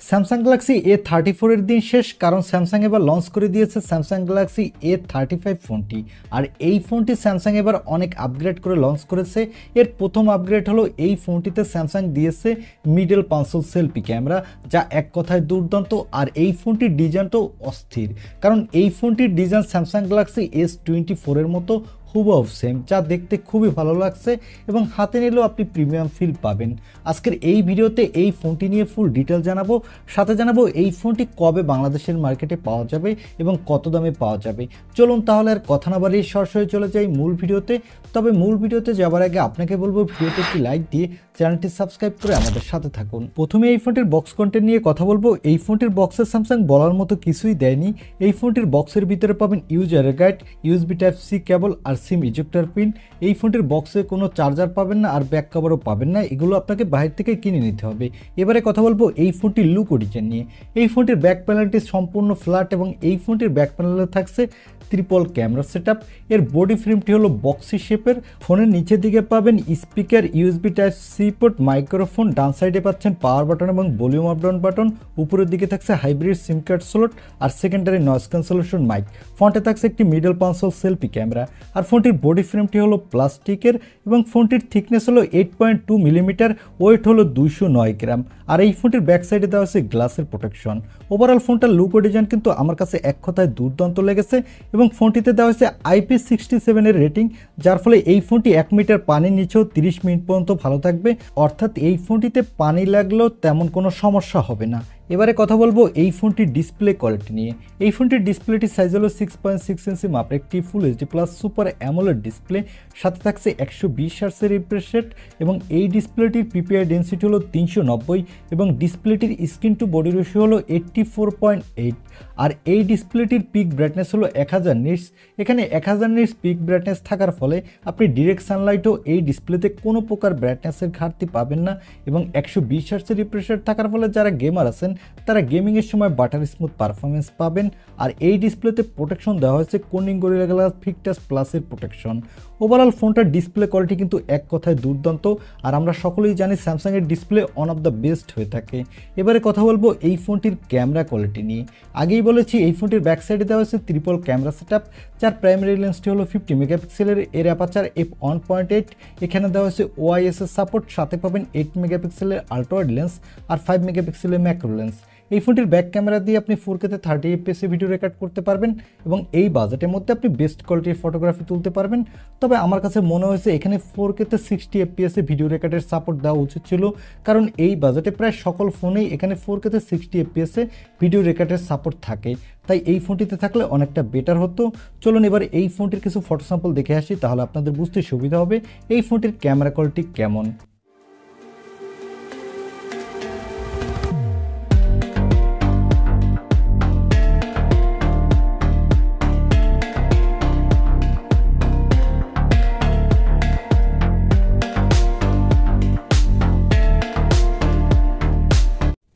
Samsung Galaxy A34 এর দিন শেষ, কারণ স্যামসাং এবার লঞ্চ করে দিয়েছে স্যামসাং গ্যালাক্সি A35 ফোনটি। আর এই ফোনটি স্যামসাং এবার অনেক আপগ্রেড করে লঞ্চ করেছে। এর প্রথম আপগ্রেড হলো এই ফোনটিতে স্যামসাং দিয়েছে মিডল পাঞ্চল সেলফি ক্যামেরা, যা এক কথায় দুর্দান্ত। আর এই ফোনটির ডিজাইনটাও অস্থির, কারণ এই ফোনটির ডিজাইন স্যামসাং গ্যালাক্সি S24 এর মতো হুবহু সেম, যা দেখতে খুবই ভালো লাগছে এবং হাতে নিলেও আপনি প্রিমিয়াম ফিল পাবেন। আজকের এই ভিডিওতে এই ফোনটি নিয়ে ফুল ডিটেল জানাবো, সাথে জানাবো এই ফোনটি কবে বাংলাদেশের মার্কেটে পাওয়া যাবে এবং কত দামে পাওয়া যাবে। চলুন তাহলে আর কথা না বাড়িয়ে সরাসরি চলে যাই মূল ভিডিওতে। তবে মূল ভিডিওতে যাবার আগে আপনাকে বলবো ভিডিওতে একটি লাইক দিয়ে চ্যানেলটি সাবস্ক্রাইব করে আমাদের সাথে থাকুন। প্রথমে এই ফোনটির বক্স কন্টেন্ট নিয়ে কথা বলবো। এই ফোনটির বক্সে স্যামসাং বলার মতো কিছুই দেয়নি। এই ফোনটির বক্সের ভিতরে পাবেন user guide, USB type C cable আর সিম ইজেক্টর পিন। এই ফোনটির বক্সে কোনো চার্জার পাবেন না আর ব্যাক কভারও পাবেন না, এগুলো আপনাকে বাইরে থেকে কিনে নিতে হবে। এবারে কথা বলবো এই ফোনটির লুক ও ডিজাইন নিয়ে। এই ফোনটির ব্যাক প্যানেলটি সম্পূর্ণ ফ্ল্যাট এবং এই ফোনটির ব্যাক প্যানেলে থাকছে ট্রিপল ক্যামেরা সেটআপ। এর বডি ফ্রেমটি হলো বক্সি শেপের। ফোনের নিচের দিকে পাবেন speaker, USB type C port, microphone. ডান সাইডে পাচ্ছেন পাওয়ার বাটন এবং ভলিউম আপ ডাউন বাটন। উপরের দিকে থাকছে হাইব্রিড সিম কার্ড স্লট আর সেকেন্ডারি নয়েজ ক্যান্সেলেশন মাইক। ফ্রন্টে থাকছে একটি মিডল পাঞ্চল সেলফি ক্যামেরা। আর ফোনটির বডি ফ্রেমটি হলো প্লাস্টিকের এবং ফোনটির থিকনেস হলো 8.2 মিলিমিটার, ওয়েট হলো 209 গ্রাম। আর এই ফোনটির ব্যাক সাইডে দেওয়া হচ্ছে গ্লাসের প্রোটেকশন। ওভারঅল ফোনটার লুক ও ডিজাইন কিন্তু আমার কাছে এক কথায় দুর্দান্ত লেগেছে এবং ফোনটিতে দেওয়া হয়েছে IP67 এর রেটিং, যার ফলে এই ফোনটি 1 মিটার পানির নিচেও 30 মিনিট পর্যন্ত ভালো থাকবে। অর্থাৎ এই ফোনটিতে পানি লাগলেও তেমন কোনো সমস্যা হবে না। এবারে কথা বলবো এই ফোনটির ডিসপ্লে কোয়ালিটি নিয়ে। এই ফোনটির ডিসপ্লেটির সাইজ হলো 6.6 ইঞ্চি মাপের একটি full HD plus super AMOLED display. সাথে থাকছে 120 হার্টজের রিফ্রেশ রেট এবং এই ডিসপ্লেটির পিপিআই ডেন্সিটি হলো 390 এবং ডিসপ্লেটির স্ক্রিন টু বডি রেশিও হলো 84.8। আর এই ডিসপ্লেটির পিক ব্রাইটনেস হলো 1000 নিটস। এখানে 1000 নিটস পিক ব্রাইটনেস থাকার ফলে আপনি ডিরেক্ট সানলাইটও এই ডিসপ্লেতে কোনো প্রকার ব্রাইটনেসের ঘাটতি পাবেন না এবং 120 হার্টজের রিফ্রেশ রেট থাকার ফলে যারা গেমার আছেন তারা গেমিংয়ের সময় বাটার স্মুথ পারফরমেন্স পাবেন। আর এই ডিসপ্লেতে প্রোটেকশন দেওয়া হয়েছে কোর্নিং গরিলা গ্লাস ভিক্টাস প্লাসের প্রোটেকশন। ওভারঅল ফোনটার ডিসপ্লে কোয়ালিটি কিন্তু এক কথায় দুর্দান্ত। আর আমরা সকলেই জানি স্যামসাংয়ের display one of the best হয়ে থাকে। এবারে কথা বলবো এই ফোনটির ক্যামেরা কোয়ালিটি নিয়ে। আগেই বলেছি এই ফোনটির ব্যাক সাইডে দেওয়া হয়েছে ট্রিপল ক্যামেরা সেটআপ, যার প্রাইমারি লেন্সটি হলো 50 মেগাপিক্সেলের। এর অ্যাপারচার f1.8। এখানে দেওয়া হয়েছে ওআইএস এর সাপোর্ট। সাথে পাবেন 8 মেগাপিক্সেলের আলট্রা ওয়াইড লেন্স আর 5 মেগাপিক্সেলের ম্যাক্রো লেন্স। এই ফোনটির ব্যাক ক্যামেরা দিয়ে আপনি 4K-তে 30 FPS ভিডিও রেকর্ড করতে পারবেন এবং এই বাজেটের মধ্যে আপনি বেস্ট কোয়ালিটির ফটোগ্রাফি তুলতে পারবেন। তবে আমার কাছে মনে হয়েছে এখানে 4K-তে 60 FPS ভিডিও রেকর্ডের সাপোর্ট দেওয়া উচিত ছিল, কারণ এই বাজেটে প্রায় সকল ফোনেই এখানে 4K-তে 60 FPS ভিডিও রেকর্ডের সাপোর্ট থাকে। তাই এই ফোনটিতে থাকলে অনেকটা বেটার হতো। চলুন এবার এই ফোনটির কিছু ফটো স্যাম্পল দেখে আসি, তাহলে আপনাদের বুঝতে সুবিধা হবে এই ফোনটির ক্যামেরা কোয়ালিটি কেমন।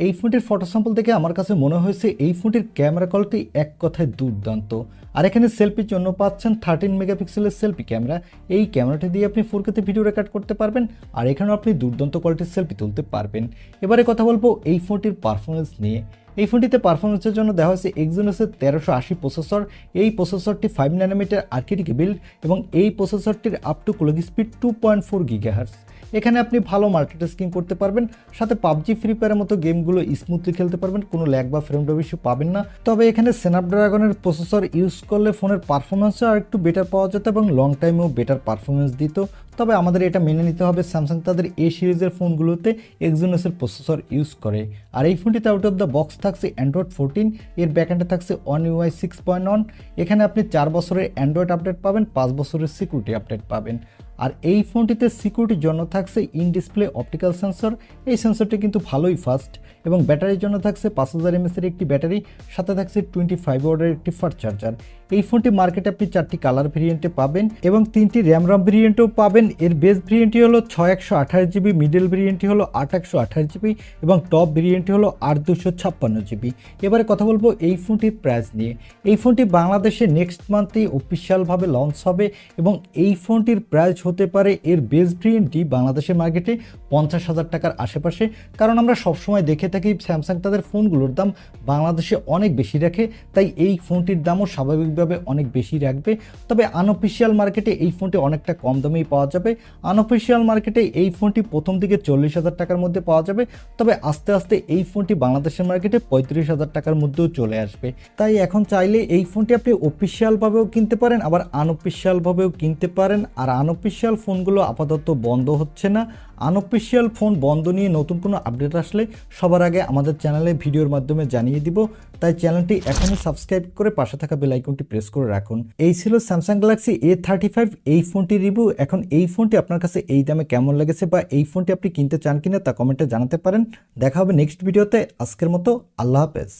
এই ফোনটির ফটো স্যাম্পল দেখে আমার কাছে মনে হয়েছে এই ফোনটির ক্যামেরা কোয়ালিটি এক কথায় দুর্দান্ত। আর এখানে সেলফির জন্য পাচ্ছেন 13 মেগাপিক্সেলের সেলফি ক্যামেরা। এই ক্যামেরাটি দিয়ে আপনি 4K-তে ভিডিও রেকর্ড করতে পারবেন আর এখানেও আপনি দুর্দান্ত কোয়ালিটির সেলফি তুলতে পারবেন। এবারে কথা বলবো এই ফোনটির পারফরমেন্স নিয়ে। এই ফোনটিতে পারফরমেন্সের জন্য দেওয়া হয়েছে এক্সিনোসের 1380 প্রসেসর। এই প্রসেসরটি 5 ন্যানোমিটার আর্কিটেক্ট বিল্ড এবং এই প্রসেসরটির up to clock speed 2.4 gigahertz. এখানে আপনি ভালো মাল্টিটাস্কিং করতে পারবেন, সাথে পাবজি ফ্রি ফায়ারের মতো গেমগুলো স্মুথলি খেলতে পারবেন, কোনো ল্যাগ বা ফ্রেম ড্রপ ইস্যু পাবেন না। তবে এখানে স্ন্যাপড্রাগনের প্রসেসর ইউজ করলে ফোনের পারফরমেন্সও আর একটু বেটার পাওয়া যেত এবং লং টাইমেও বেটার পারফরমেন্স দিত। তবে আমাদের এটা মেনে নিতে হবে স্যামসাং তাদের এ সিরিজের ফোনগুলোতে এক্সিনোসের প্রসেসর ইউজ করে। আর এই ফোনটিতে আউট অফ দ্য বক্স থাকছে অ্যান্ড্রয়েড 14। এর ব্যাকএন্ডে থাকছে One UI 6.1। এখানে আপনি 4 বছরের অ্যান্ড্রয়েড আপডেট পাবেন, 5 বছরের সিকিউরিটি আপডেট পাবেন। আর এই ফোনটিতে সিকিউরিটির জন্য থাকছে ইন ডিসপ্লে অপটিক্যাল সেন্সর। এই সেন্সরটি কিন্তু ভালোই ফাস্ট এবং ব্যাটারির জন্য থাকছে 5000 mAh এর একটি ব্যাটারি, সাথে থাকছে 25 ওয়াটের একটি ফাস্ট চার্জার। এই ফোনটি মার্কেটে আপনি 4টি কালার ভেরিয়েন্টে পাবেন এবং 3টি র্যাম ভেরিয়েন্টেও পাবেন। এর বেস ভেরিয়েন্টটি হলো 6128GB, মিডল ভেরিয়েন্টটি হলো 8128GB এবং টপ ভেরিয়েন্টটি হলো 8256GB। এবারে কথা বলবো এই ফোনটির প্রাইস নিয়ে। এই ফোনটি বাংলাদেশে নেক্সট মান্থেই অফিসিয়ালভাবে লঞ্চ হবে এবং এই ফোনটির প্রাইস হতে পারে এর বেস ভেরিয়েন্টটি বাংলাদেশের মার্কেটে 50,000 টাকার আশেপাশে। কারণ আমরা সবসময় দেখে থাকি থেকেই স্যামসাং তাদের ফোনগুলোর দাম বাংলাদেশে অনেক বেশি রাখে, তাই এই ফোনটির দামও স্বাভাবিকভাবে অনেক বেশি রাখবে। তবে আনঅফিসিয়াল মার্কেটে এই ফোনটি অনেকটা কম দামেই পাওয়া যাবে। আনঅফিসিয়াল মার্কেটে এই ফোনটি প্রথম দিকে 40,000 টাকার মধ্যে পাওয়া যাবে, তবে আস্তে আস্তে এই ফোনটি বাংলাদেশের মার্কেটে 35,000 টাকার মধ্যেও চলে আসবে। তাই এখন চাইলে এই ফোনটি আপনি অফিসিয়ালভাবেও কিনতে পারেন, আবার আনঅফিসিয়ালভাবেও কিনতে পারেন। আর আনঅফিসিয়াল ফোনগুলো আপাতত বন্ধ হচ্ছে না। আনঅফিসিয়াল ফোন বন্ধ নিয়ে নতুন কোনো আপডেট আসলে সবার আগে আমাদের চ্যানেলে ভিডিওর মাধ্যমে জানিয়ে দিব। তাই চ্যানেলটি এখনই সাবস্ক্রাইব করে পাশে থাকা বেল আইকনটি প্রেস করে রাখুন। এই ছিল স্যামসাং গ্যালাক্সি A35 এই ফোনটির রিভিউ। এখন এই ফোনটি আপনার কাছে এই দামে কেমন লেগেছে বা এই ফোনটি আপনি কিনতে চান কিনা তা কমেন্টে জানাতে পারেন। দেখা হবে নেক্সট ভিডিওতে। আজকের মতো আল্লাহ হাফেজ।